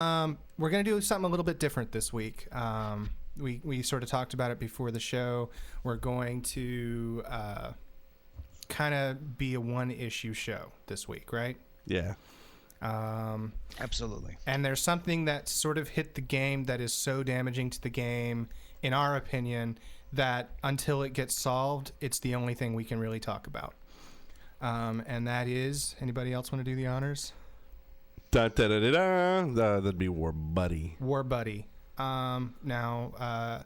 We're going to do something a little bit different this week. We sort of talked about it before the show. We're going to kind of be a one-issue show this week, right? Yeah. Absolutely. And there's something that sort of hit the game that is so damaging to the game, in our opinion, that until it gets solved, it's the only thing we can really talk about. And that is, anybody else want to do the honors? That'd be Warbuddy. Warbuddy. Now,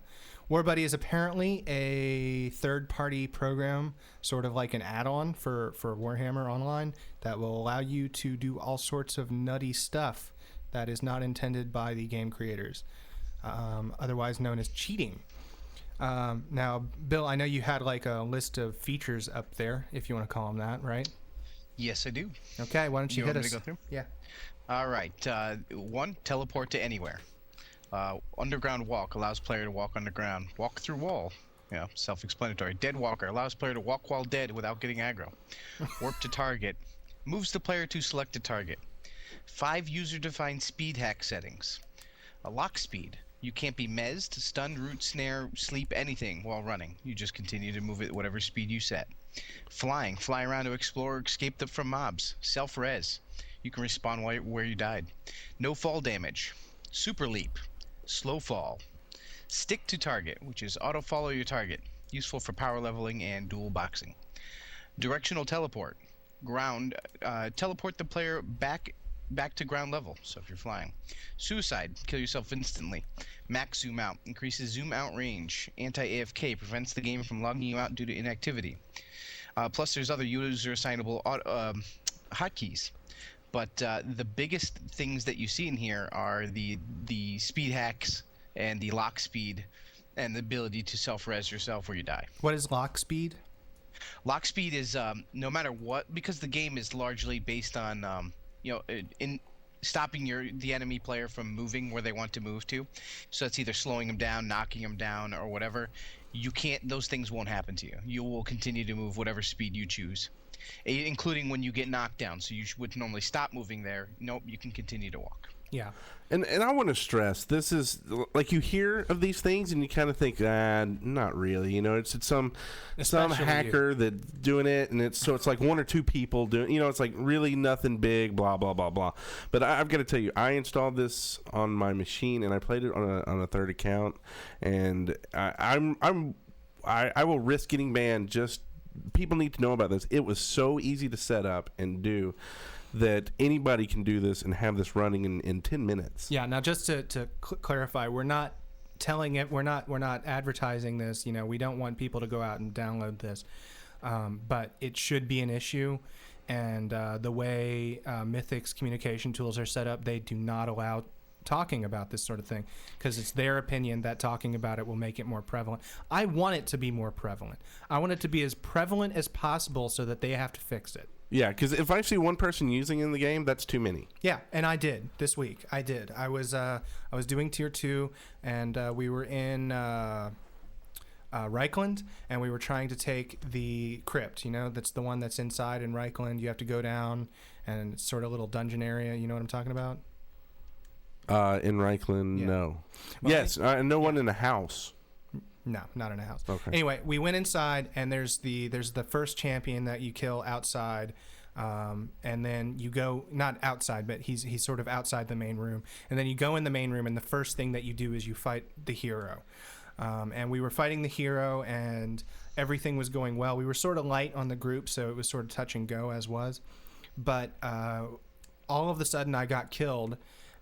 Warbuddy is apparently a third-party program, sort of like an add-on for Warhammer Online, that will allow you to do all sorts of nutty stuff that is not intended by the game creators, otherwise known as cheating. Now, Bill, I know you had like a list of features up there, if you want to call them that, right? Yes, I do. Okay, why don't you hit us? Want me to go through? Yeah. All right. 1, teleport to anywhere. Underground walk allows player to walk underground. Walk through wall. Yeah, self-explanatory. Dead walker allows player to walk while dead without getting aggro. Warp to target. Moves the player to selected target. 5 user-defined speed hack settings. A lock speed. You can't be mezzed, stunned, root, snare, sleep, anything while running. You just continue to move at whatever speed you set. Flying. Fly around to explore or escape from mobs. Self-res. You can respawn where you died. No fall damage. Super leap. Slow fall. Stick to target, which is auto follow your target. Useful for power leveling and dual boxing. Directional teleport. Ground. Teleport the player back to ground level, so if you're flying. Suicide, kill yourself instantly. Max zoom out, increases zoom out range. Anti-AFK, prevents the game from logging you out due to inactivity. Plus there's other user assignable hotkeys. But the biggest things that you see in here are the speed hacks and the lock speed and the ability to self-res yourself where you die. What is lock speed? Lock speed is no matter what, because the game is largely based on in stopping the enemy player from moving where they want to move to. So it's either slowing them down, knocking them down, or whatever. Those things won't happen to you. You will continue to move whatever speed you choose, including when you get knocked down. So you would normally stop moving there. Nope, you can continue to walk. Yeah. And I want to stress, this is, like, you hear of these things and you kind of think, not really. You know, it's some hacker that's doing it, and it's like one or two people doing, it's like really nothing big, blah, blah, blah, blah. But I've got to tell you, I installed this on my machine, and I played it on a third account, and I will risk getting banned. Just people need to know about this. It was so easy to set up and do that anybody can do this and have this running in 10 minutes. Yeah. Now, just to clarify, we're not telling it. We're not advertising this. We don't want people to go out and download this. But it should be an issue. And the way Mythic's communication tools are set up, they do not allow talking about this sort of thing, because it's their opinion that talking about it will make it more prevalent. I want it to be more prevalent. I want it to be as prevalent as possible so that they have to fix it. Yeah, because if I see one person using it in the game, that's too many. Yeah, and I did this week. I did. I was doing tier 2, and we were in Reichland, and we were trying to take the crypt. That's the one that's inside in Reichland. You have to go down, and it's sort of a little dungeon area. You know what I'm talking about? In Reichland, yeah. No. Well, yes, no one in a house. No, not in a house. Okay. Anyway, we went inside, and there's the first champion that you kill outside, and then you go, not outside, but he's sort of outside the main room, and then you go in the main room, and the first thing that you do is you fight the hero. And we were fighting the hero, and everything was going well. We were sort of light on the group, so it was sort of touch and go as was. But all of a sudden, I got killed,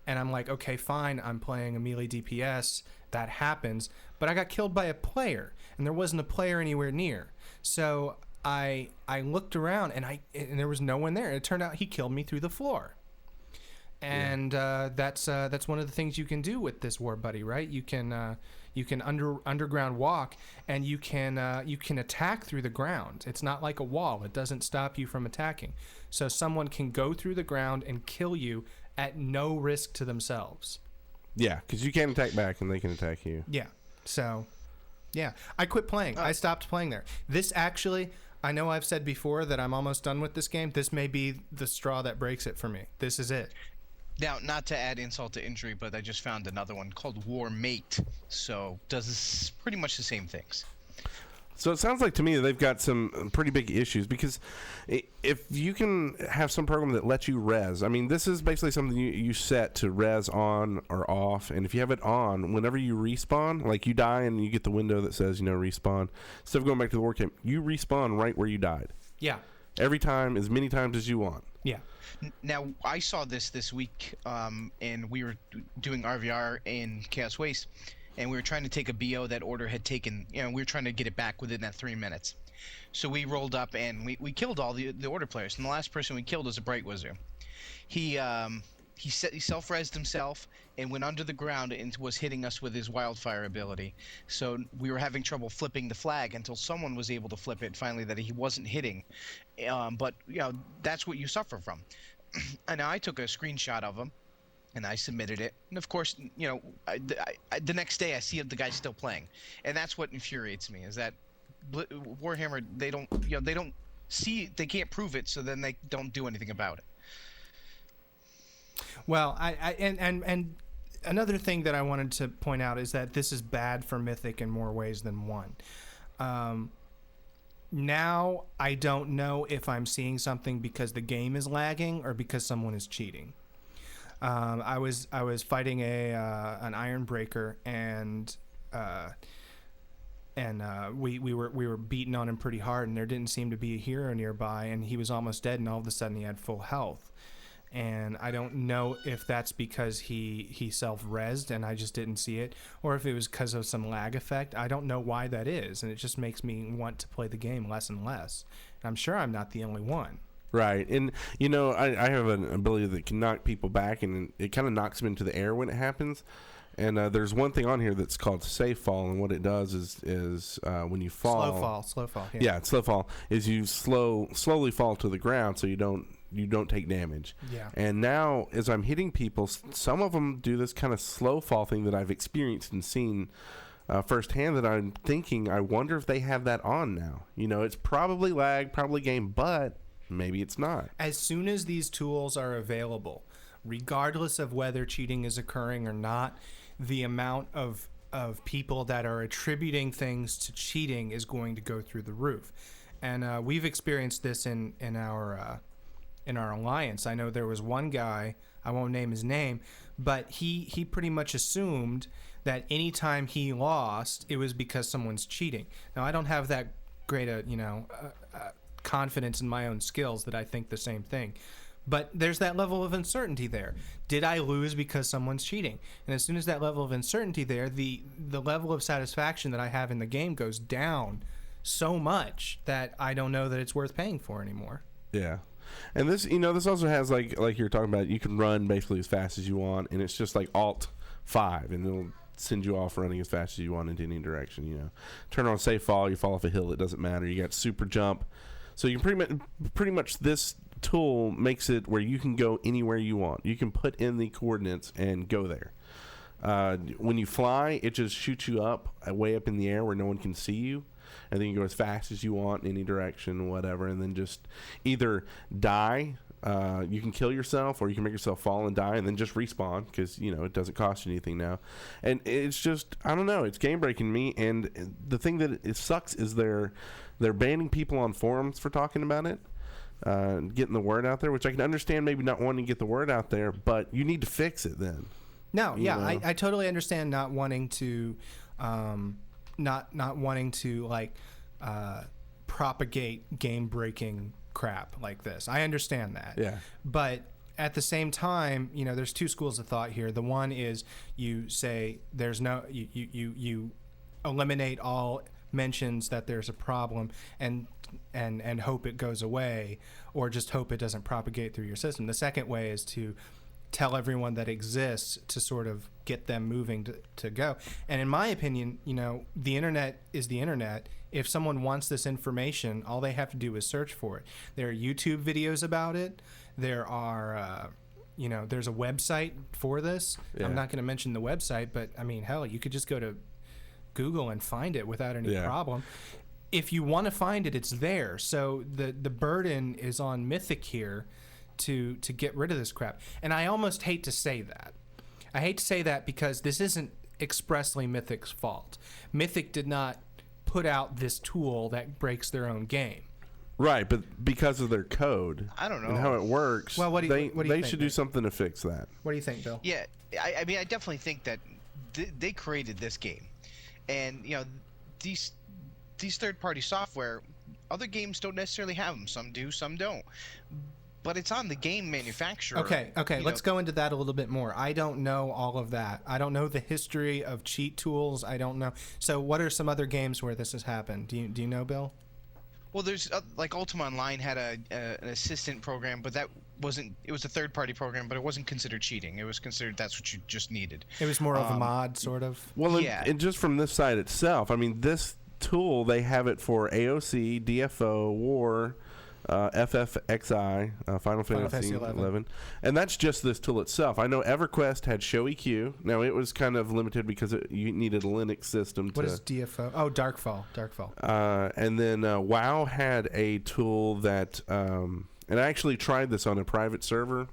and I'm like, okay, fine, I'm playing a melee DPS. That happens. But I got killed by a player, and there wasn't a player anywhere near. So I looked around, and there was no one there. And it turned out he killed me through the floor. And that's one of the things you can do with this Warbuddy, right? You can underground walk, and you can attack through the ground. It's not like a wall. It doesn't stop you from attacking. So someone can go through the ground and kill you at no risk to themselves. Yeah, because you can attack back and they can attack you. Yeah. So, yeah. I quit playing. I stopped playing there. This actually, I know I've said before that I'm almost done with this game. This may be the straw that breaks it for me. This is it. Now, not to add insult to injury, but I just found another one called War Mate. So does pretty much the same things. So it sounds like to me they've got some pretty big issues, because if you can have some program that lets you res, I mean, this is basically something you set to res on or off, and if you have it on, whenever you respawn, like you die and you get the window that says, respawn, instead of going back to the war camp, you respawn right where you died. Yeah. Every time, as many times as you want. Yeah. Now, I saw this week, and we were doing RVR in Chaos Waste, and we were trying to take a BO that Order had taken. We were trying to get it back within that 3 minutes. So we rolled up, and we killed all the Order players, and the last person we killed was a Bright Wizard. He self-resed himself and went under the ground and was hitting us with his wildfire ability. So we were having trouble flipping the flag until someone was able to flip it finally that he wasn't hitting. But that's what you suffer from. And I took a screenshot of him and I submitted it. And of course, the next day I see the guy still playing, and that's what infuriates me, is that Warhammer, they don't see, they can't prove it, so then they don't do anything about it. Well, and another thing that I wanted to point out is that this is bad for Mythic in more ways than one. Now I don't know if I'm seeing something because the game is lagging or because someone is cheating. I was fighting an Iron Breaker, and we were beating on him pretty hard, and there didn't seem to be a hero nearby, and he was almost dead, and all of a sudden he had full health. And I don't know if that's because he self-rezzed and I just didn't see it, or if it was because of some lag effect. I don't know why that is, and it just makes me want to play the game less and less. And I'm sure I'm not the only one. Right. And, I have an ability that can knock people back, and it kind of knocks them into the air when it happens. And there's one thing on here that's called safe fall, and what it does is when you fall... Slow fall. Yeah, slow fall. Is you slowly fall to the ground so you don't take damage. Yeah. And now, as I'm hitting people, some of them do this kind of slow fall thing that I've experienced and seen firsthand, that I'm thinking, I wonder if they have that on now. It's probably lag, probably game, but maybe it's not. As soon as these tools are available, regardless of whether cheating is occurring or not, the amount of people that are attributing things to cheating is going to go through the roof. And we've experienced this in our alliance. I know there was one guy, I won't name his name, but he pretty much assumed that anytime he lost, it was because someone's cheating. Now, I don't have that great confidence in my own skills that I think the same thing. But there's that level of uncertainty there. Did I lose because someone's cheating? And as soon as that level of uncertainty there, the level of satisfaction that I have in the game goes down so much that I don't know that it's worth paying for anymore. Yeah. And this, this also has, like you're talking about, you can run basically as fast as you want, and it's just like Alt 5, and it'll send you off running as fast as you want into any direction, Turn on safe fall, you fall off a hill, it doesn't matter. You got super jump. So you can pretty much this tool makes it where you can go anywhere you want. You can put in the coordinates and go there. When you fly, it just shoots you up, way up in the air where no one can see you, and then you go as fast as you want in any direction, whatever, and then just either die. You can kill yourself, or you can make yourself fall and die and then just respawn, because it doesn't cost you anything now. And it's just, I don't know, it's game breaking me. And the thing that it sucks is they're banning people on forums for talking about it, getting the word out there, which I can understand, maybe not wanting to get the word out there, but you need to fix it then. No, yeah, I totally understand not wanting to not wanting to propagate game breaking crap like this. I understand that. Yeah. But at the same time, there's two schools of thought here. The one is you say there's no you eliminate all mentions that there's a problem and hope it goes away, or just hope it doesn't propagate through your system. The second way is to tell everyone that exists to sort of get them moving to go. And in my opinion, the internet is the internet. If someone wants this information, all they have to do is search for it. There are YouTube videos about it. There are, there's a website for this. Yeah. I'm not going to mention the website, but I mean, hell, you could just go to Google and find it without any problem. If you want to find it, it's there. So the burden is on Mythic here to get rid of this crap. And I almost hate to say that. I hate to say that because this isn't expressly Mythic's fault. Mythic did not put out this tool that breaks their own game. Right, but because of their code, I don't know, and how it works, well, what do you they think, should do something to fix that. What do you think, Bill? Yeah, I mean, I definitely think that they created this game, and these third-party software, other games don't necessarily have them. Some do, some don't. But it's on the game manufacturer. Okay. Let's go into that a little bit more. I don't know all of that. I don't know the history of cheat tools. I don't know. So, what are some other games where this has happened? Do you know, Bill? Well, there's like Ultima Online had an assistant program, but that wasn't. It was a third-party program, but it wasn't considered cheating. It was considered that's what you just needed. It was more of a mod, sort of. Well, yeah. and just from this side itself, I mean, this tool, they have it for AOC, DFO, War, FFXI, Final Fantasy 11, and that's just this tool itself. I know EverQuest had Show EQ. Now it was kind of limited because you needed a Linux system. What is DFO? Oh, Darkfall. And then WoW had a tool that, and I actually tried this on a private server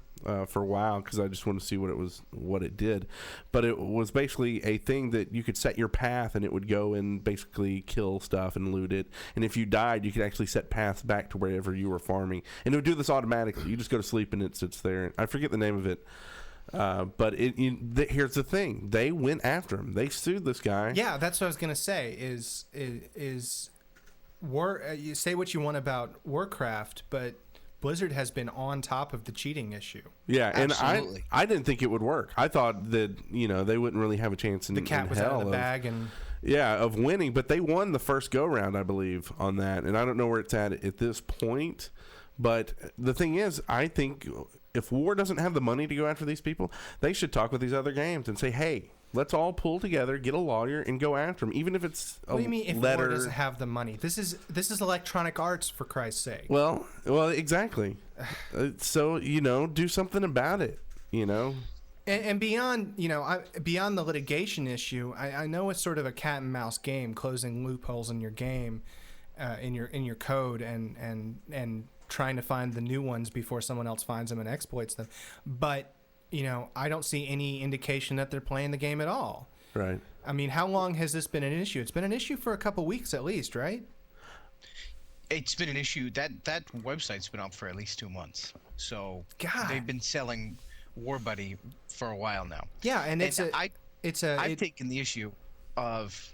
for WoW because I just wanted to see what it did. But it was basically a thing that you could set your path and it would go and basically kill stuff and loot it. And if you died, you could actually set paths back to wherever you were farming. And it would do this automatically. You just go to sleep and it sits there. I forget the name of it. But here's the thing. They went after him. They sued this guy. Yeah, that's what I was going to say is you say what you want about Warcraft, but Blizzard has been on top of the cheating issue. Yeah, Absolutely. and I didn't think it would work. I thought that they wouldn't really have a chance in the cat was hell out of the bag of winning, but they won the first go round, I believe, on that. And I don't know where it's at this point. But the thing is, I think if War doesn't have the money to go after these people, they should talk with these other games and say, hey, let's all pull together, get a lawyer, and go after them, even if it's a letter. What do you mean if War doesn't have the money? This is Electronic Arts, for Christ's sake. Well, exactly. So, do something about it, And beyond, beyond the litigation issue, I know it's sort of a cat and mouse game, closing loopholes in your game, in your code, and trying to find the new ones before someone else finds them and exploits them. But I don't see any indication that they're playing the game at all. Right. I mean, how long has this been an issue? It's been an issue for a couple weeks at least, right? It's been an issue. That website's been up for at least 2 months. So they've been selling Warbuddy for a while now. Yeah, and I've taken the issue of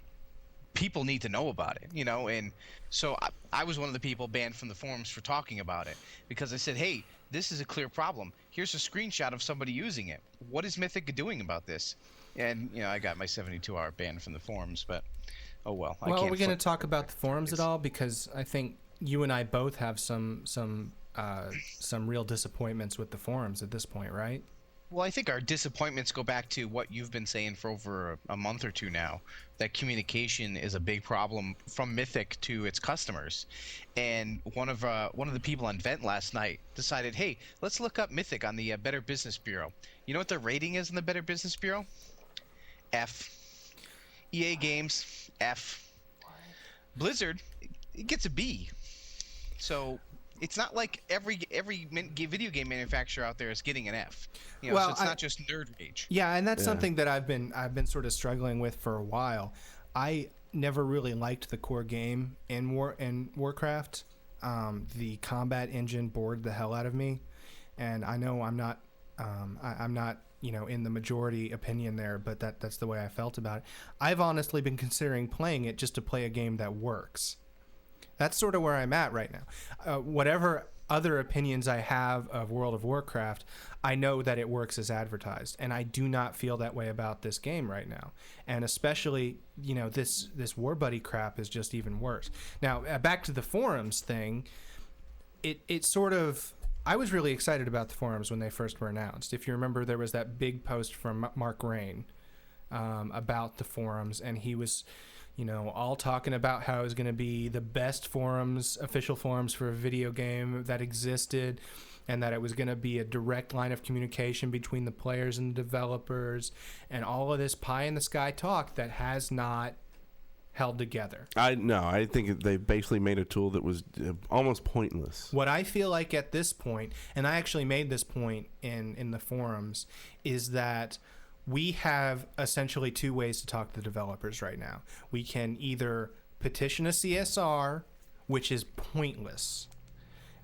people need to know about it, and so I was one of the people banned from the forums for talking about it because I said, hey, this is a clear problem. Here's a screenshot of somebody using it. What is Mythic doing about this? And I got my 72-hour ban from the forums, but oh well. Well, are we going to talk about the forums at all? Because I think you and I both have some real disappointments with the forums at this point, right? Well, I think our disappointments go back to what you've been saying for over a month or two now, that communication is a big problem from Mythic to its customers. And one of the people on Vent last night decided, hey, let's look up Mythic on the Better Business Bureau. You know what their rating is in the Better Business Bureau? F. EA Games, F. Blizzard, it gets a B. So it's not like every video game manufacturer out there is getting an F. So it's not just nerd rage. Yeah, and that's something that I've been sort of struggling with for a while. I never really liked the core game in Warcraft. The combat engine bored the hell out of me, and I know I'm not in the majority opinion there, but that's the way I felt about it. I've honestly been considering playing it just to play a game that works. That's sort of where I'm at right now. Whatever other opinions I have of World of Warcraft, I know that it works as advertised, and I do not feel that way about this game right now. And especially, this Warbuddy crap is just even worse. Now, back to the forums thing, it sort of... I was really excited about the forums when they first were announced. If you remember, there was that big post from Mark Rain about the forums, and he was... all talking about how it was going to be the best official forums for a video game that existed, and that it was going to be a direct line of communication between the players and the developers, and all of this pie in the sky talk that has not held together. I think they basically made a tool that was almost pointless. What I feel like at this point, and I actually made this point in the forums, is that we have essentially two ways to talk to the developers right now. We can either petition a CSR, which is pointless.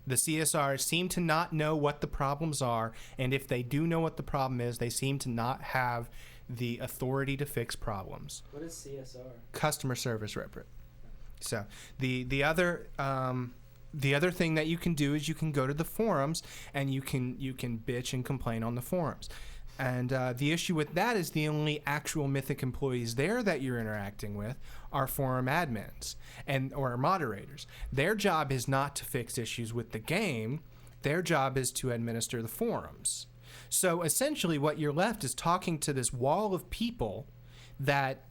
The CSRs seem to not know what the problems are, and if they do know what the problem is, they seem to not have the authority to fix problems. What is CSR? Customer service rep. So the other thing that you can do is you can go to the forums and you can bitch and complain on the forums. And the issue with that is the only actual Mythic employees there that you're interacting with are forum admins or moderators. Their job is not to fix issues with the game. Their job is to administer the forums. So essentially what you're left is talking to this wall of people that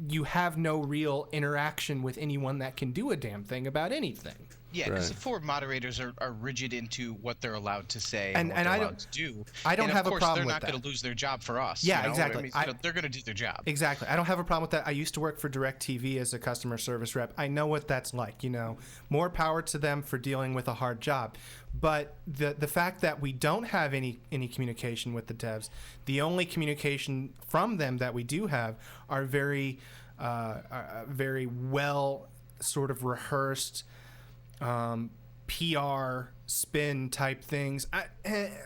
you have no real interaction with anyone that can do a damn thing about anything. Yeah, because the forum moderators are rigid into what they're allowed to say and what and they're I allowed don't, to do. I don't and have a problem with that. They're not going to lose their job for us. Yeah, you know? exactly. I mean, they're going to do their job. Exactly. I don't have a problem with that. I used to work for DirecTV as a customer service rep. I know what that's like. More power to them for dealing with a hard job. But the fact that we don't have any communication with the devs, the only communication from them that we do have are very well sort of rehearsed PR spin type things.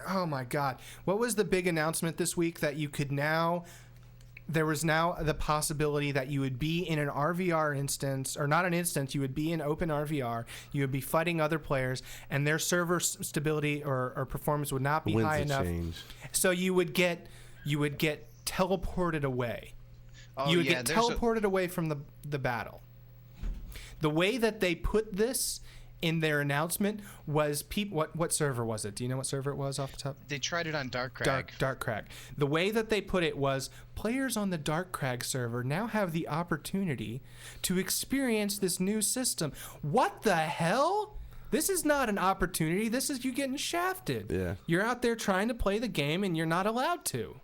Oh my God. What was the big announcement this week that you could there was now the possibility that you would be in an RVR instance, or not an instance, you would be in open RVR, you would be fighting other players, and their server stability or performance would not be high enough. So you would get teleported away. You would get teleported away from the battle. The way that they put this in their announcement was what server was it? Do you know what server it was off the top? They tried it on Dark Crag. Dark Crag. The way that they put it was players on the Dark Crag server now have the opportunity to experience this new system. What the hell? This is not an opportunity. This is you getting shafted. Yeah. You're out there trying to play the game and you're not allowed to.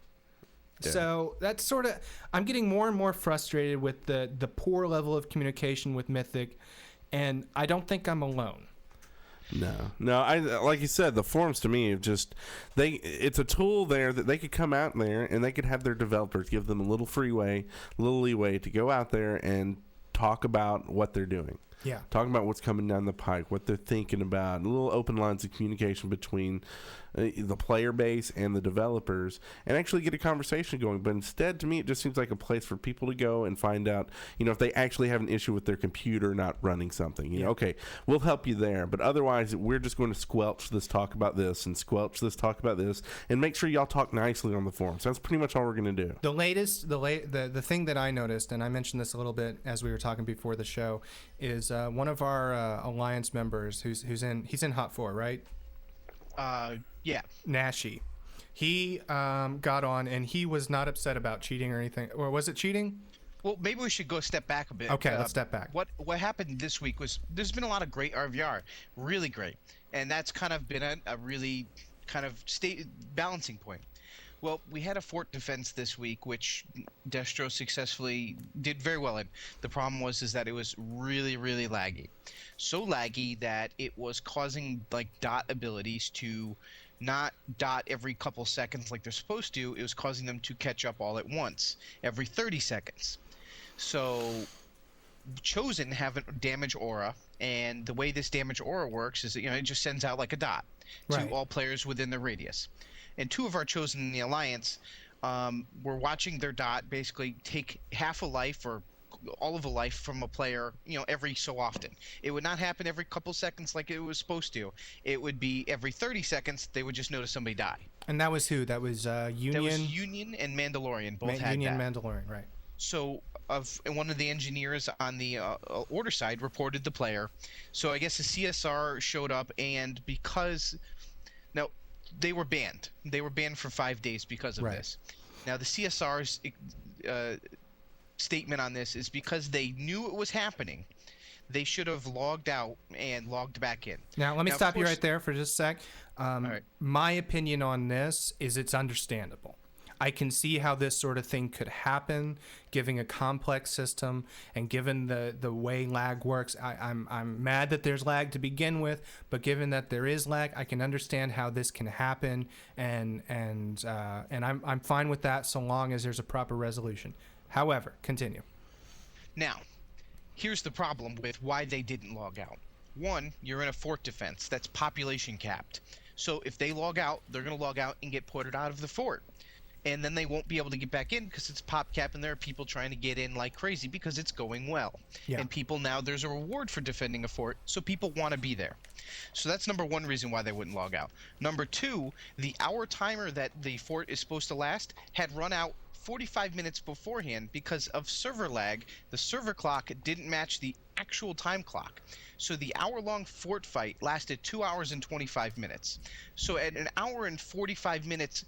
Yeah. So that's sort of, I'm getting more and more frustrated with the poor level of communication with Mythic, and I don't think I'm alone. No. I like you said, the forums to me it's a tool there that they could come out there and they could have their developers give them a little leeway to go out there and talk about what they're doing. Yeah. Talking about what's coming down the pike, what they're thinking about, little open lines of communication between the player base and the developers, and actually get a conversation going. But instead, to me, it just seems like a place for people to go and find out, if they actually have an issue with their computer not running something. Okay, we'll help you there. But otherwise, we're just going to squelch this talk about this and squelch this talk about this, and make sure y'all talk nicely on the forums. That's pretty much all we're going to do. The thing that I noticed, and I mentioned this a little bit as we were talking before the show, is one of our alliance members he's in Hot 4, right? Yeah. Nashi. He got on and he was not upset about cheating or anything. Or was it cheating? Well, maybe we should go step back a bit. Okay, let's step back. What happened this week was there's been a lot of great RVR, really great, and that's kind of been a really kind of balancing point. Well, we had a fort defense this week, which Destro successfully did very well in. The problem was that it was really, really laggy. So laggy that it was causing dot abilities to not dot every couple seconds like they're supposed to. It was causing them to catch up all at once, every 30 seconds. So Chosen have a damage aura, and the way this damage aura works is that it just sends out like a dot to all players within the radius. And two of our Chosen in the Alliance were watching their dot basically take half a life or all of a life from a player, every so often. It would not happen every couple seconds like it was supposed to. It would be every 30 seconds they would just notice somebody die. And that was who? That was Union? That was Union and Mandalorian. Both had Union that. Mandalorian, right. So one of the engineers on the order side reported the player. So I guess the CSR showed up, and because... Now, they were banned. They were banned for 5 days because of this. Now, the CSR's statement on this is because they knew it was happening, they should have logged out and logged back in. Now, let me stop you right there for just a sec. My opinion on this is it's understandable. I can see how this sort of thing could happen, given a complex system and given the way lag works. I'm mad that there's lag to begin with, but given that there is lag, I can understand how this can happen, and I'm fine with that so long as there's a proper resolution. However, continue. Now, here's the problem with why they didn't log out. One, you're in a fort defense that's population capped. So if they log out, they're going to log out and get ported out of the fort. And then they won't be able to get back in because it's pop cap and there are people trying to get in like crazy because it's going well. Yeah. And people now, there's a reward for defending a fort, so people want to be there. So that's number one reason why they wouldn't log out. Number two, the hour timer that the fort is supposed to last had run out 45 minutes beforehand because of server lag. The server clock didn't match the actual time clock. So the hour-long fort fight lasted 2 hours and 25 minutes. So at an hour and 45 minutes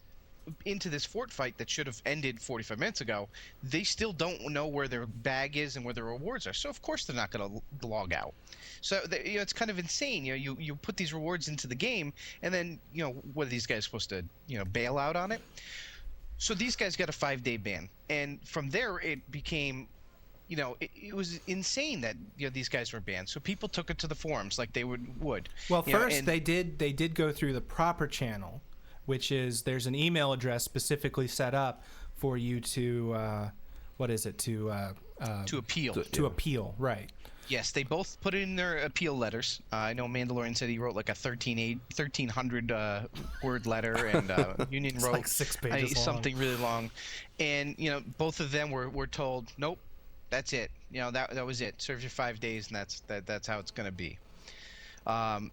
into this fort fight that should have ended 45 minutes ago, they still don't know where their bag is and where their rewards are. So of course they're not going to log out. So it's kind of insane. You put these rewards into the game, and then what are these guys supposed to bail out on it? So these guys got a 5-day ban, and from there it became, it was insane that these guys were banned. So people took it to the forums like they would. Well, first they did go through the proper channel, which is there's an email address specifically set up for you to to appeal. To appeal, right? Yes, they both put in their appeal letters. I know Mandalorian said he wrote like a 1,300 word letter, and Union wrote like 6 pages long. Something really long. And both of them were told, nope, that's it. That was it. Serve your 5 days, and that's how it's going to be.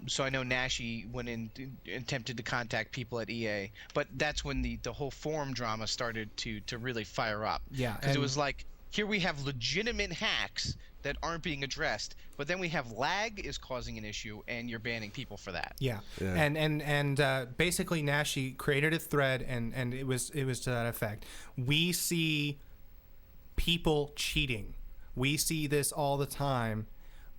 So I know Nashi went in, attempted to contact people at EA, but that's when the whole forum drama started to really fire up. Yeah, because it was like, here we have legitimate hacks that aren't being addressed, but then we have lag is causing an issue, and you're banning people for that. Yeah. And basically Nashi created a thread, and it was to that effect. We see people cheating. We see this all the time.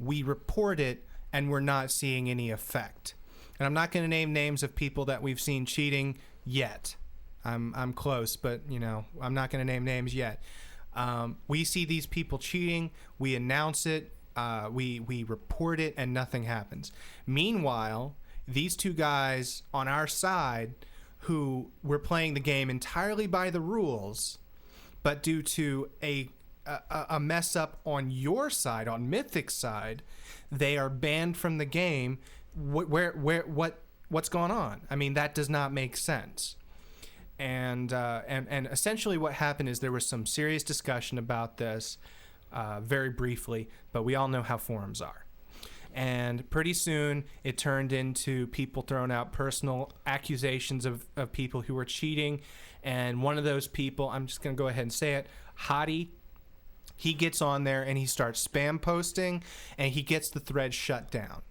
We report it, and we're not seeing any effect. And I'm not going to name names of people that we've seen cheating yet. I'm close, but I'm not going to name names yet. We see these people cheating, we announce it, we report it, and nothing happens. Meanwhile, these two guys on our side who were playing the game entirely by the rules, but due to a mess up on your side, on Mythic's side, they are banned from the game. What's going on? I mean, that does not make sense. And essentially what happened is there was some serious discussion about this very briefly, but we all know how forums are. And pretty soon it turned into people throwing out personal accusations of people who were cheating. And one of those people, I'm just going to go ahead and say it, Hottie, he gets on there and he starts spam posting, and he gets the thread shut down.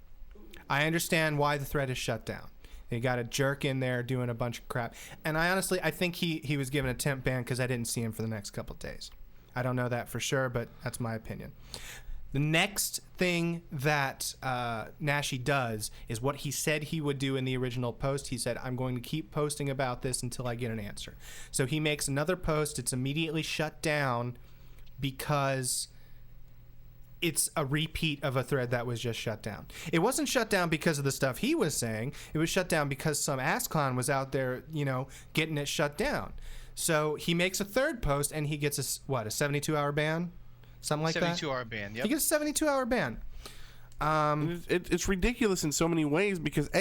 I understand why the thread is shut down. They got a jerk in there doing a bunch of crap. And I think he was given a temp ban because I didn't see him for the next couple of days. I don't know that for sure, but that's my opinion. The next thing that Nashi does is what he said he would do in the original post. He said, I'm going to keep posting about this until I get an answer. So he makes another post. It's immediately shut down because it's a repeat of a thread that was just shut down. It wasn't shut down because of the stuff he was saying. It was shut down because some asscon was out there, getting it shut down. So he makes a third post and he gets a 72-hour ban? Something like that? 72-hour ban, yep. He gets a 72-hour ban. It's ridiculous in so many ways because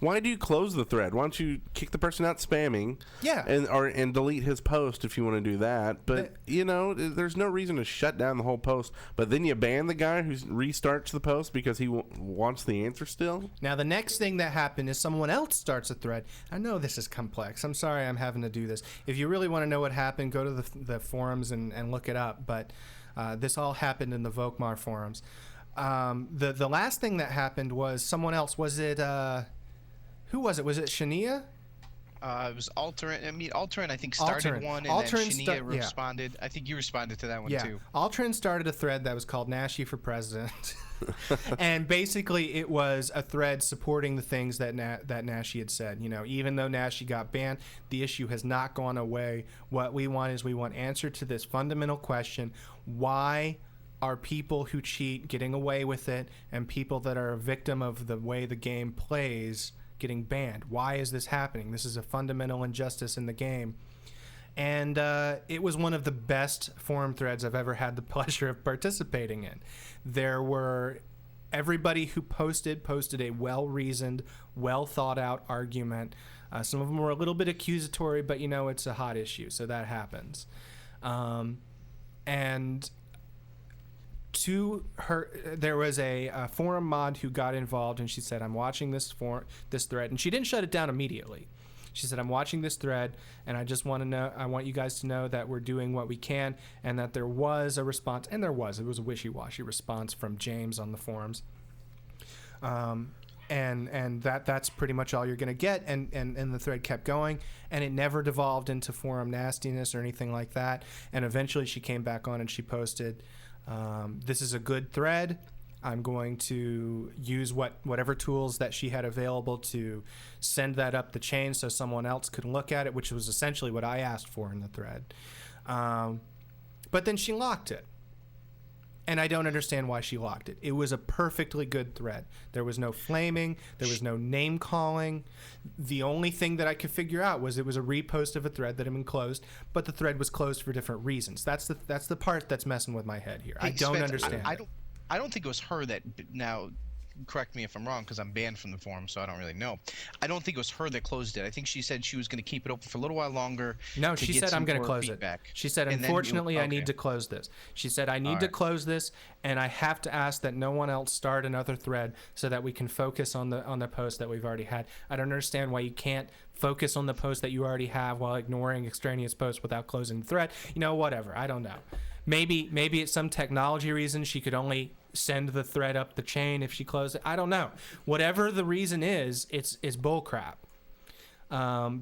why do you close the thread? Why don't you kick the person out spamming? Yeah. And delete his post if you want to do that. But there's no reason to shut down the whole post. But then you ban the guy who restarts the post because he wants the answer still. Now the next thing that happened is someone else starts a thread. I know this is complex. I'm sorry I'm having to do this. If you really want to know what happened, go to the forums and look it up. But this all happened in the Volkmar forums. The last thing that happened was someone else. Was it who was it? Was it Shania? It was Alterin. I mean, Alterin, I think, started Alterin. one, and Alterin then Shania responded. I think you responded to that one, too. Alterin started a thread that was called Nashi for President. And basically, it was a thread supporting the things that that Nashi had said. You know, even though Nashi got banned, the issue has not gone away. What we want is answer to this fundamental question: why are people who cheat getting away with it, and people that are a victim of the way the game plays getting banned? Why is this happening? This is a fundamental injustice in the game. And it was one of the best forum threads I've ever had the pleasure of participating in. There were everybody who posted a well-reasoned, well-thought-out argument. Some of them were a little bit accusatory, but you know, it's a hot issue, so that happens. And to her, there was a forum mod who got involved, and she said, "I'm watching this thread," and she didn't shut it down immediately. She said, "I'm watching this thread, and I just want to know. I want you guys to know that we're doing what we can, and that there was a response, and it was a wishy-washy response from James on the forums, and that's pretty much all you're going to get." And the thread kept going, and it never devolved into forum nastiness or anything like that. And eventually, she came back on and she posted, "This is a good thread. I'm going to use whatever tools that she had available to send that up the chain so someone else could look at it," which was essentially what I asked for in the thread. But then she locked it. And I don't understand why she locked it. It was a perfectly good thread. There was no flaming. There was no name calling. The only thing that I could figure out was it was a repost of a thread that had been closed, but the thread was closed for different reasons. That's the part that's messing with my head here. Hey, I don't Spence, understand. I don't think it was her that. Now, correct me if I'm wrong, because I'm banned from the forum, so I don't really know. I don't think it was her that closed it. I think she said she was going to keep it open for a little while longer. No, she said, "I'm going to close it." She said, "Unfortunately, I need to close this." She said, "I need to close this, and I have to ask that no one else start another thread so that we can focus on the post that we've already had." I don't understand why you can't focus on the post that you already have while ignoring extraneous posts without closing the thread. You know, whatever. I don't know. Maybe it's some technology reason she could only send the thread up the chain if she closed it. I don't know. Whatever the reason is, it's bullcrap.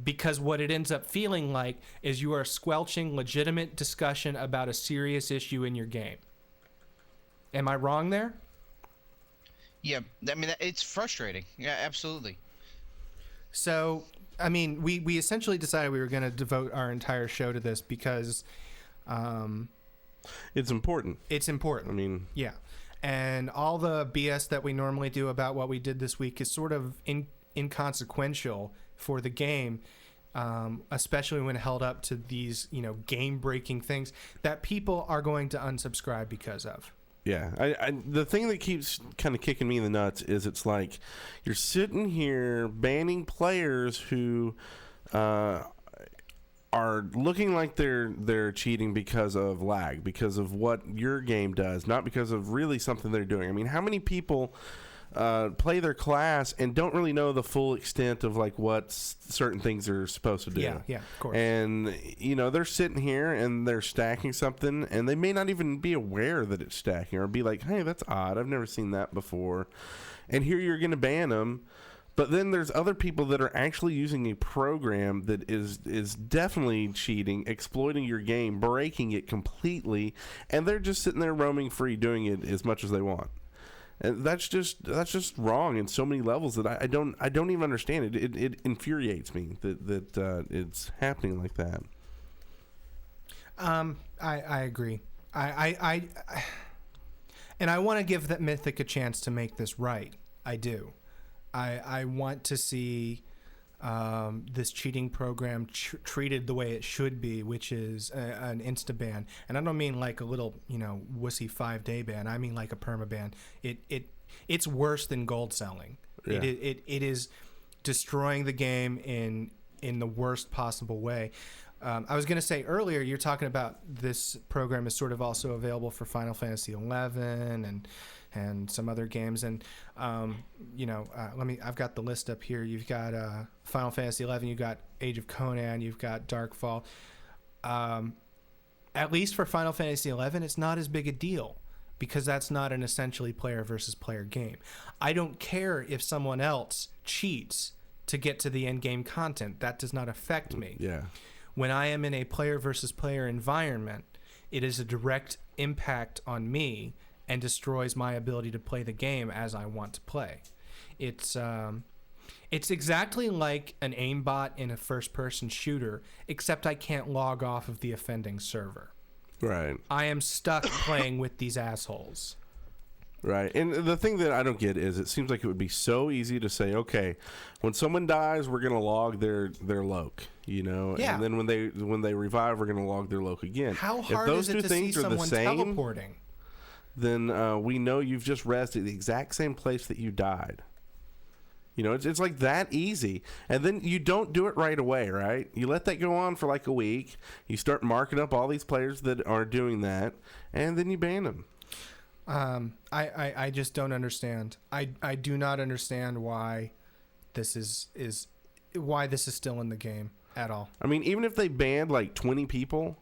Because what it ends up feeling like is you are squelching legitimate discussion about a serious issue in your game. Am I wrong there? Yeah, I mean, it's frustrating. Yeah, absolutely. So, I mean, we essentially decided we were going to devote our entire show to this because it's important. It's important. I mean, yeah. And all the BS that we normally do about what we did this week is sort of inconsequential for the game, especially when held up to these, you know, game-breaking things that people are going to unsubscribe because of. Yeah, the thing that keeps kind of kicking me in the nuts is it's like you're sitting here banning players who are looking like they're cheating because of lag, because of what your game does, not because of really something they're doing. I mean, how many people play their class and don't really know the full extent of like what certain things are supposed to do? Yeah, of course. And you know, they're sitting here and they're stacking something, and they may not even be aware that it's stacking, or be like, "Hey, that's odd. I've never seen that before." And here you're going to ban them. But then there's other people that are actually using a program that is definitely cheating, exploiting your game, breaking it completely, and they're just sitting there roaming free, doing it as much as they want. And that's just wrong in so many levels that I don't even understand it. It infuriates me that it's happening like that. I agree. I and I want to give that Mythic a chance to make this right. I do. I want to see this cheating program treated the way it should be, which is an insta ban. And I don't mean like a little, you know, wussy 5-day ban. I mean like a perma ban. It's worse than gold selling. Yeah. It is destroying the game in the worst possible way. I was going to say earlier, you're talking about this program is sort of also available for Final Fantasy 11 and some other games, and I've got the list up here. You've got Final Fantasy 11, you've got Age of Conan, you've got Darkfall. At least for Final Fantasy 11, it's not as big a deal because that's not an essentially player versus player game. I don't care if someone else cheats to get to the end game content. That does not affect me. Yeah. When I am in a player versus player environment, it is a direct impact on me and destroys my ability to play the game as I want to play. It's exactly like an aimbot in a first-person shooter, except I can't log off of the offending server. Right. I am stuck playing with these assholes. Right. And the thing that I don't get is it seems like it would be so easy to say, okay, when someone dies, we're going to log their loc, you know? Yeah. And then when they revive, we're going to log their loc again. How hard if those is it two to see things are the someone same, teleporting? then we know you've just rested the exact same place that you died. You know, it's like that easy. And then you don't do it right away, right? You let that go on for like a week. You start marking up all these players that are doing that, and then you ban them. I just don't understand. I do not understand why this is still in the game at all. I mean, even if they banned like 20 people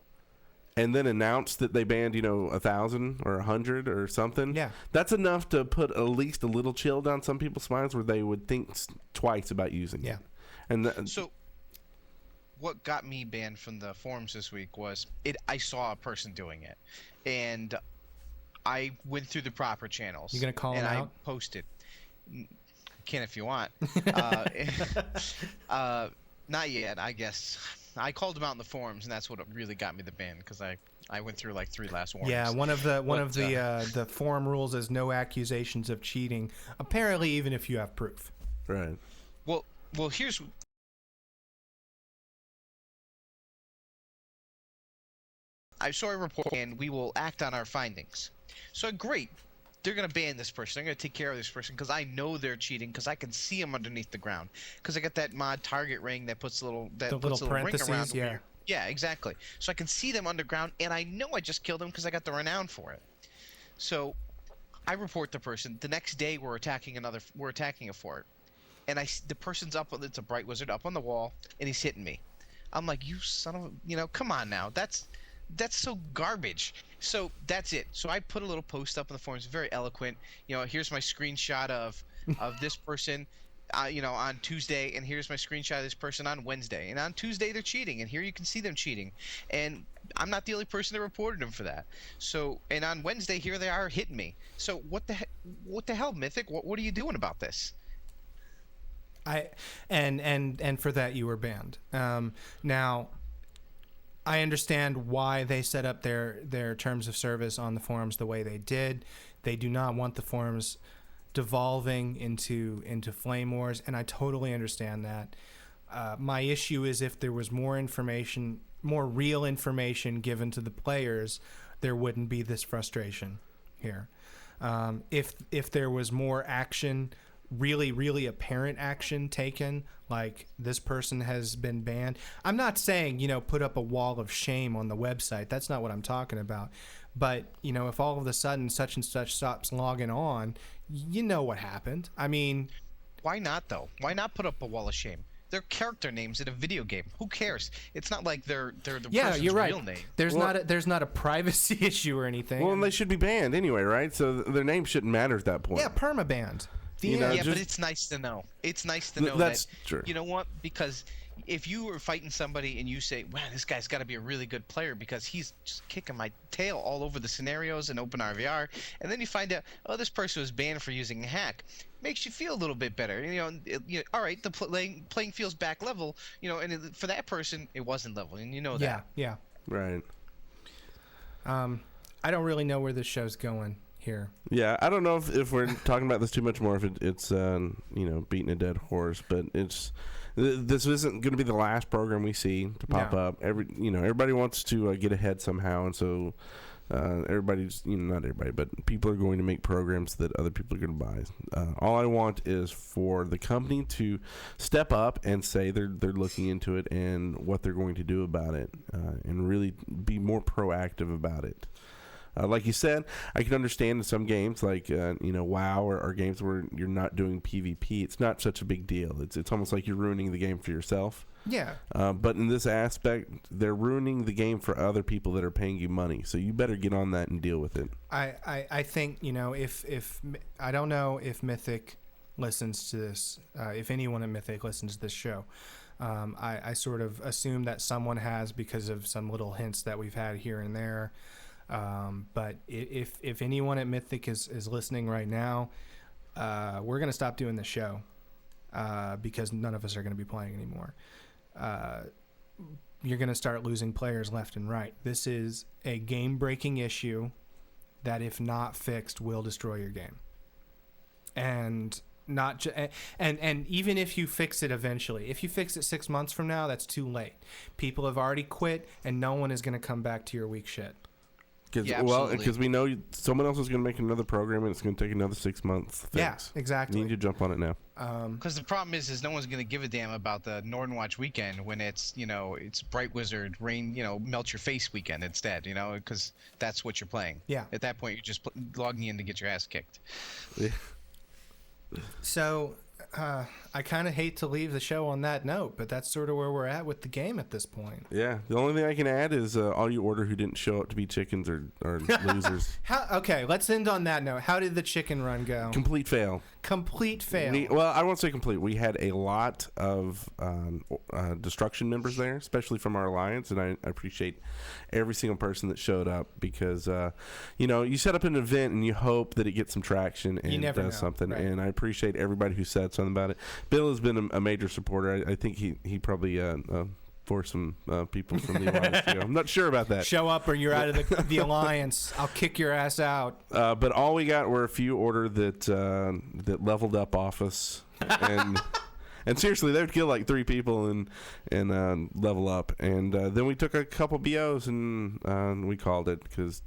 and then announced that they banned, 1,000 or 100 or something, yeah, that's enough to put at least a little chill down some people's minds where they would think twice about using it. And so what got me banned from the forums this week was I saw a person doing it, and I went through the proper channels. You gonna call him out? I posted. Can if you want. Not yet, I guess. I called him out in the forums, and that's what really got me the ban, because I went through like 3 last warnings. Yeah, one of the forum rules is no accusations of cheating. Apparently, even if you have proof. Right. Well, here's. I saw a report, and we will act on our findings. So great, they're gonna ban this person. They're gonna take care of this person because I know they're cheating because I can see them underneath the ground. Because I got that mod target ring that puts a little ring around. Yeah. Yeah, exactly. So I can see them underground, and I know I just killed them because I got the renown for it. So I report the person. The next day, we're attacking a fort, and the person's up. It's a bright wizard up on the wall, and he's hitting me. I'm like, you son of a, come on now. That's so garbage. So that's it. So I put a little post up in the forums, very eloquent. Here's my screenshot of this person, on Tuesday, and here's my screenshot of this person on Wednesday. And on Tuesday they're cheating, and here you can see them cheating. And I'm not the only person that reported them for that. So, and on Wednesday here they are hitting me. So what the hell, Mythic? What are you doing about this? And for that you were banned. Now, I understand why they set up their terms of service on the forums the way they did. They do not want the forums devolving into flame wars, and I totally understand that. My issue is if there was more information, more real information given to the players, there wouldn't be this frustration here. If there was more action, really apparent action taken, like this person has been banned. I'm not saying, put up a wall of shame on the website. That's not what I'm talking about. But, if all of a sudden such and such stops logging on, you know what happened. I mean, why not though? Why not put up a wall of shame? They're character names in a video game. Who cares? It's not like they're the person's you're right. real name. There's not a privacy issue or anything. Well, and they should be banned anyway, right? So their name shouldn't matter at that point. Yeah, permabanned. But it's nice to know. It's nice to know that's that. True. You know what? Because if you were fighting somebody and you say, "Wow, this guy's got to be a really good player because he's just kicking my tail all over the scenarios in Open RVR," and then you find out, "Oh, this person was banned for using a hack," makes you feel a little bit better. All right, the playing field's back level. And for that person, it wasn't level, and that. Yeah. Right. I don't really know where this show's going here. Yeah, I don't know if we're talking about this too much more, if it's beating a dead horse, but this isn't going to be the last program we see to pop up. Everybody wants to get ahead somehow, and so everybody's, not everybody, but people are going to make programs that other people are going to buy. All I want is for the company to step up and say they're looking into it and what they're going to do about it, and really be more proactive about it. Like you said, I can understand in some games like WoW or games where you're not doing PvP. It's not such a big deal. It's almost like you're ruining the game for yourself. Yeah. But in this aspect, they're ruining the game for other people that are paying you money. So you better get on that and deal with it. I think if I don't know if Mythic listens to this, if anyone at Mythic listens to this show. I sort of assume that someone has because of some little hints that we've had here and there. But if anyone at Mythic is listening right now, we're going to stop doing the show because none of us are going to be playing anymore. You're going to start losing players left and right. This is a game-breaking issue that, if not fixed, will destroy your game. And and even if you fix it eventually, if you fix it 6 months from now, that's too late. People have already quit, and no one is going to come back to your weak shit. Because we know someone else is going to make another program, and it's going to take another 6 months. Yeah, exactly. You need to jump on it now. Because the problem is no one's going to give a damn about the Northern Watch weekend when it's Bright Wizard Rain, Melt Your Face weekend instead, because that's what you're playing. Yeah. At that point, you're just logging in to get your ass kicked. Yeah. So I kind of hate to leave the show on that note, but that's sort of where we're at with the game at this point. Yeah. The only thing I can add is all you order who didn't show up to be chickens are losers. Okay, let's end on that note. How did the chicken run go? Complete fail. Complete fail. I won't say complete. We had a lot of destruction members there, especially from our alliance, and I appreciate every single person that showed up because, you set up an event and you hope that it gets some traction and does something. Right. And I appreciate everybody who said something about it. Bill has been a major supporter. I think he probably forced some people from the alliance to go. I'm not sure about that. Show up or you're out of the alliance. I'll kick your ass out. But all we got were a few order that leveled up office and seriously, they would kill like 3 people and level up. And then we took a couple BOs and we called it because,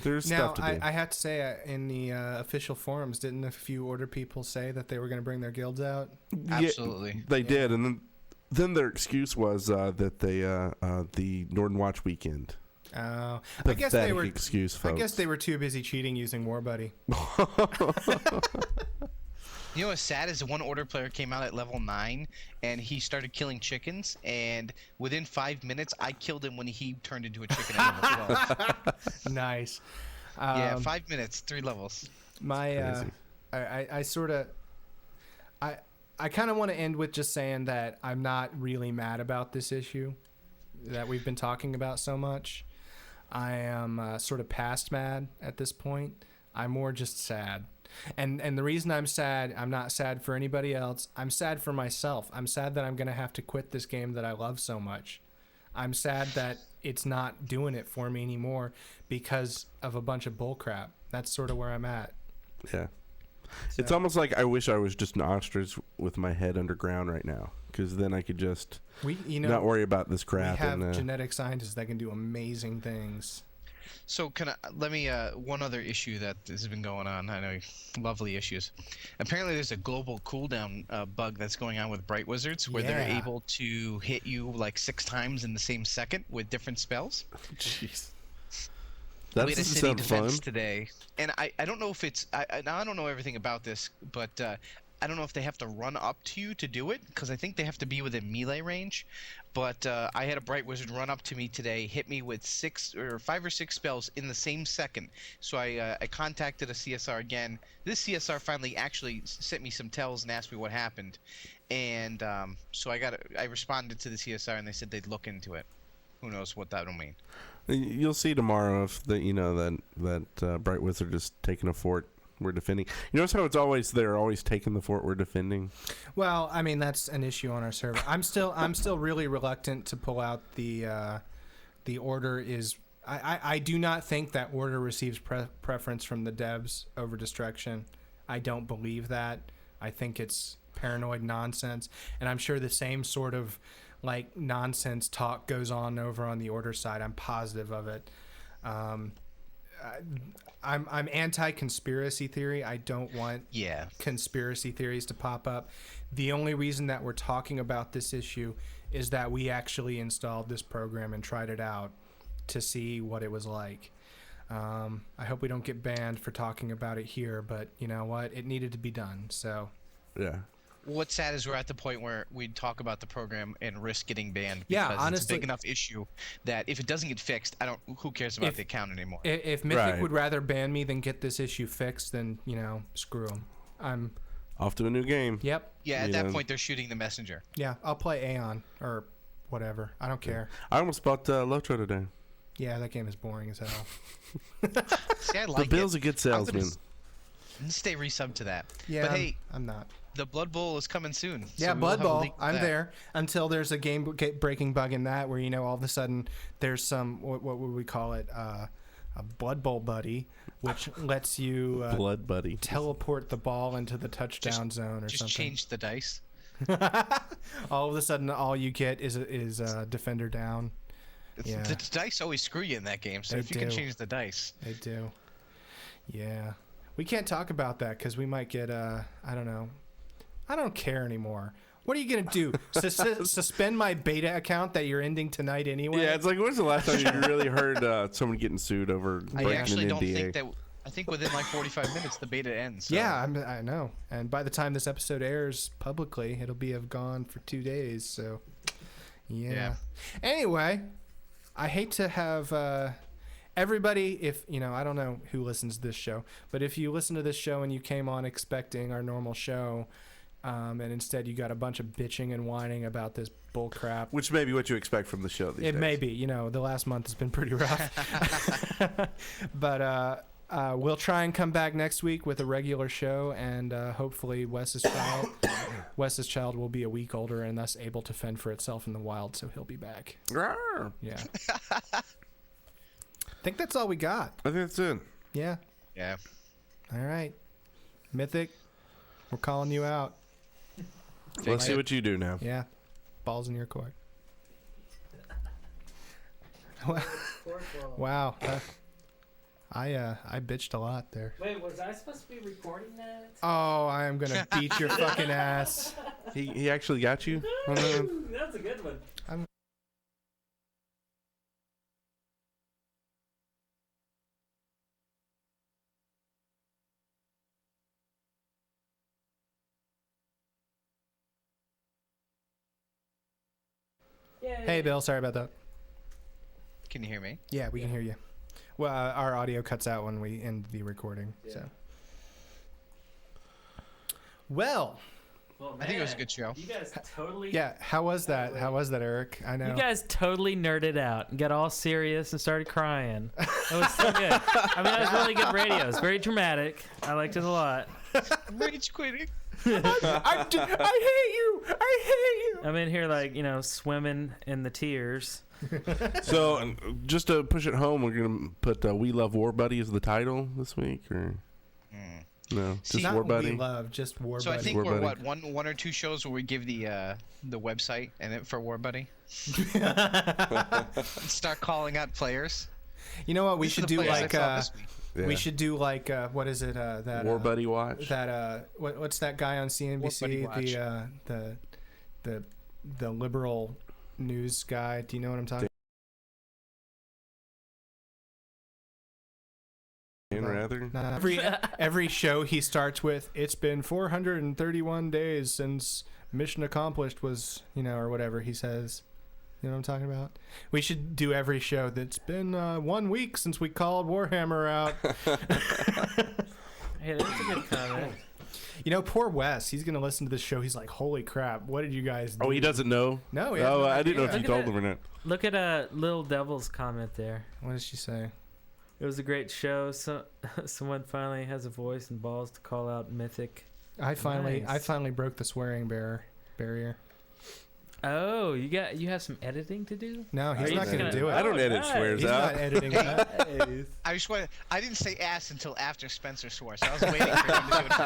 there's stuff to do. I have to say, in the official forums, didn't a few order people say that they were going to bring their guilds out? Absolutely. Yeah, they did. And then their excuse was that they the Northern Watch weekend. Oh, I guess they were. Excuse, folks. I guess they were too busy cheating using Warbuddy. What's sad is one order player came out at level 9 and he started killing chickens, and within 5 minutes I killed him when he turned into a chicken at level 12. Nice. 5 minutes, 3 levels. I kind of want to end with just saying that I'm not really mad about this issue that we've been talking about so much. I am sort of past mad at this point. I'm more just sad. And the reason I'm sad, I'm not sad for anybody else. I'm sad for myself. I'm sad that I'm going to have to quit this game that I love so much. I'm sad that it's not doing it for me anymore because of a bunch of bullcrap. That's sort of where I'm at. Yeah. So. It's almost like I wish I was just an ostrich with my head underground right now, because then I could just not worry about this crap. We have genetic scientists that can do amazing things. So let me one other issue that has been going on. I know, lovely issues. Apparently, there's a global cooldown bug that's going on with Bright Wizards, where they're able to hit you like 6 times in the same second with different spells. Jeez. We had a city defense today, and I don't know if it's I don't know everything about this, but I don't know if they have to run up to you to do it, because I think they have to be within melee range. But I had a Bright Wizard run up to me today, hit me with 5 or 6 spells in the same second. So I contacted a CSR again. This CSR finally actually sent me some tells and asked me what happened, and so I responded to the CSR, and they said they'd look into it. Who knows what that'll mean? You'll see tomorrow if that Bright Wizard is taking a fort we're defending. You notice how it's always they're always taking the fort we're defending. Well, I mean that's an issue on our server. I'm still really reluctant to pull out the order is. I do not think that order receives preference from the devs over destruction. I don't believe that. I think it's paranoid nonsense, and I'm sure the same sort of like nonsense talk goes on over on the order side. I'm positive of it. I'm anti-conspiracy theory. I don't want conspiracy theories to pop up. The only reason that we're talking about this issue is that we actually installed this program and tried it out to see what it was like. I hope we don't get banned for talking about it here, but you know what? It needed to be done. So yeah. What's sad is we're at the point where we talk about the program and risk getting banned. Yeah, honestly, it's a big enough issue that if it doesn't get fixed, who cares about the account anymore? If Mythic would rather ban me than get this issue fixed, then screw them. Off to a new game. Yep. Yeah, at that point they're shooting the messenger. Yeah, I'll play Aeon or whatever. I don't care. I almost bought Lotro today. Yeah, that game is boring as hell. See, I like The Bill's it. a good salesman. I'm gonna stay resub to that. Yeah, but hey, I'm not. the Blood Bowl is coming soon. Yeah, so we'll Blood have a Bowl. leak of I'm that. there until there's a game-breaking bug in that where all of a sudden there's some what would we call it? A Blood Bowl buddy, which lets you Blood buddy. teleport the ball into the touchdown zone or Just something. change the dice. All of a sudden, all you get is defender down. Yeah. The dice always screw you in that game, so They if you can do. change the dice. They do. Yeah. We can't talk about that because we might get, I don't know. I don't care anymore. What are you going to do? Suspend my beta account that you're ending tonight anyway? Yeah, it's like, when's the last time you really heard someone getting sued over I breaking actually an don't NDA? think that. I think within like 45 minutes the beta ends. So. Yeah, I know. And by the time this episode airs publicly, it'll be gone for 2 days. So, yeah. Anyway, I hate to have everybody, if, I don't know who listens to this show, but if you listen to this show and you came on expecting our normal show, and instead you got a bunch of bitching and whining about this bull crap. Which may be what you expect from the show these days. It may be. The last month has been pretty rough. But we'll try and come back next week with a regular show, and hopefully Wes's child will be a week older and thus able to fend for itself in the wild, so he'll be back. Rawr. Yeah. I think that's all we got. I think that's it. Yeah. Yeah. All right. Mythic, we're calling you out. Let's see what you do now. Yeah. Balls in your court. Wow. I bitched a lot there. Wait, was I supposed to be recording that? Oh, I am gonna beat your fucking ass. He actually got you? on that one? That's a good one. Yay. Hey, Bill. Sorry about that. Can you hear me? Yeah, we can hear you. Well, our audio cuts out when we end the recording. Yeah. So. Well. Well, I think it was a man, good show. You guys totally. Yeah. How was that? How was that, Eric? I know. You guys totally nerded out and got all serious and started crying. It was so good. I mean, that was really good radio. It was very dramatic. I liked it a lot. Rage quitting. I hate you. I hate you. I'm in here like, swimming in the tears. So, just to push it home, we're going to put We Love Warbuddy as the title this week, or no? See, Just Not Warbuddy? We Love, just Warbuddy. So I think Warbuddy. we're one or two shows where we give the website and it for Warbuddy. Start calling out players. You know what? We These are should the do players I like saw this week. Yeah. we should do like what is it that Warbuddy Watch? that what's that guy on CNBC, Warbuddy the liberal news guy? Do you know what I'm talking Rather? Every show he starts with, it's been 431 days since mission accomplished was, or whatever he says. You know what I'm talking about? We should do every show that's been 1 week since we called Warhammer out. Hey, that's a good comment. Poor Wes. He's going to listen to this show. He's like, holy crap, what did you guys do? Oh, he doesn't know? No, he has Oh, no I didn't know if idea. you Look at told him or not. Look at Little Devil's comment there. What did she say? It was a great show. So, someone finally has a voice and balls to call out Mythic. I finally Nice. broke the swearing barrier. Oh, you have some editing to do? No, he's Are you not just going to gonna- do it. I don't edit nice. swears He's out. not editing that. I didn't say ass until after Spencer swore, so I was waiting for him to do it first.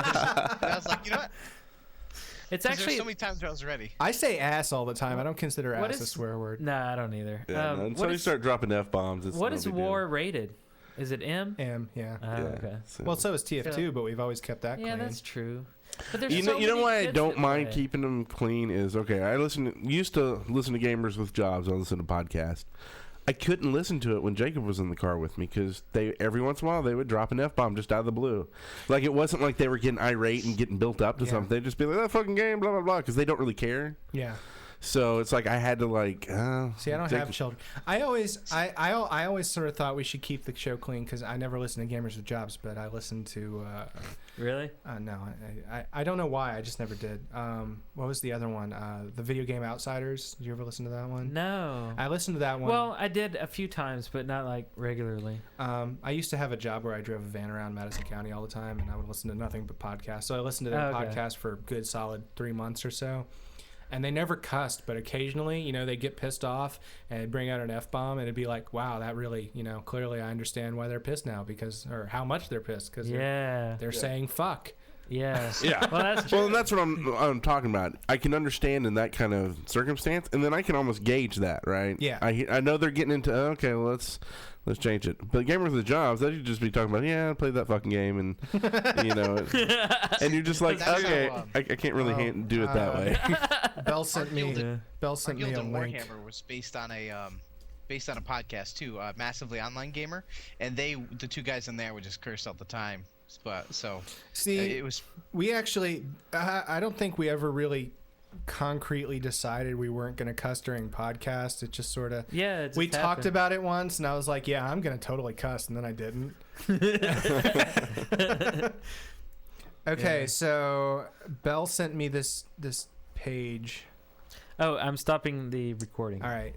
And I was like, you know what? It's 'Cause actually there's so many times where I was ready. I say ass all the time. I don't consider What ass a is- swear word. Nah, I don't either. Yeah, no, until what you is, start dropping F-bombs, it's what no is big deal. war rated? Is it M? Yeah. Oh, Yeah, okay. so- Well, so is TF2, but we've always kept that Yeah, clean. that's true. But there's You so know many why I kids don't that mind play. keeping them clean is, okay, I used to listen to Gamers with Jobs. I listen to podcasts. I couldn't listen to it when Jacob was in the car with me because every once in a while they would drop an F-bomb just out of the blue. Like, it wasn't like they were getting irate and getting built up to Yeah. something. They'd just be like, that fucking game, blah, blah, blah, because they don't really care. Yeah. So it's like I had to like. See, I don't have children. I always sort of thought we should keep the show clean because I never listened to Gamers with Jobs, but I listened to. Really? No, I don't know why. I just never did. What was the other one? The Video Game Outsiders. Did you ever listen to that one? No. I listened to that one. Well, I did a few times, but not like regularly. I used to have a job where I drove a van around Madison County all the time, and I would listen to nothing but podcasts. So I listened to that podcast for a good solid 3 months or so. And they never cussed, but occasionally, you know, they'd get pissed off and they'd bring out an F-bomb and it'd be like, wow, that really, you know, clearly I understand why they're pissed now or how much they're pissed because they're saying fuck. Yeah. Yeah. Well, that's true. Well, and that's what I'm talking about. I can understand in that kind of circumstance, and then I can almost gauge that, right? Yeah. I know they're getting into okay, well, let's change it. But Gamers with Jobs, they should just be talking about I played that fucking game, and you know, and you're just like, okay, I can't really do it that way. Bell sent me a Guild link. of Warhammer was based on a podcast too, Massively Online Gamer, and the two guys in there would just curse all the time. But it was. We actually, I don't think we ever really concretely decided we weren't going to cuss during podcasts. It just sort of we talked about it once, and I was like, yeah, I'm going to totally cuss, and then I didn't. Okay, so Belle sent me this page. Oh, I'm stopping the recording. All right.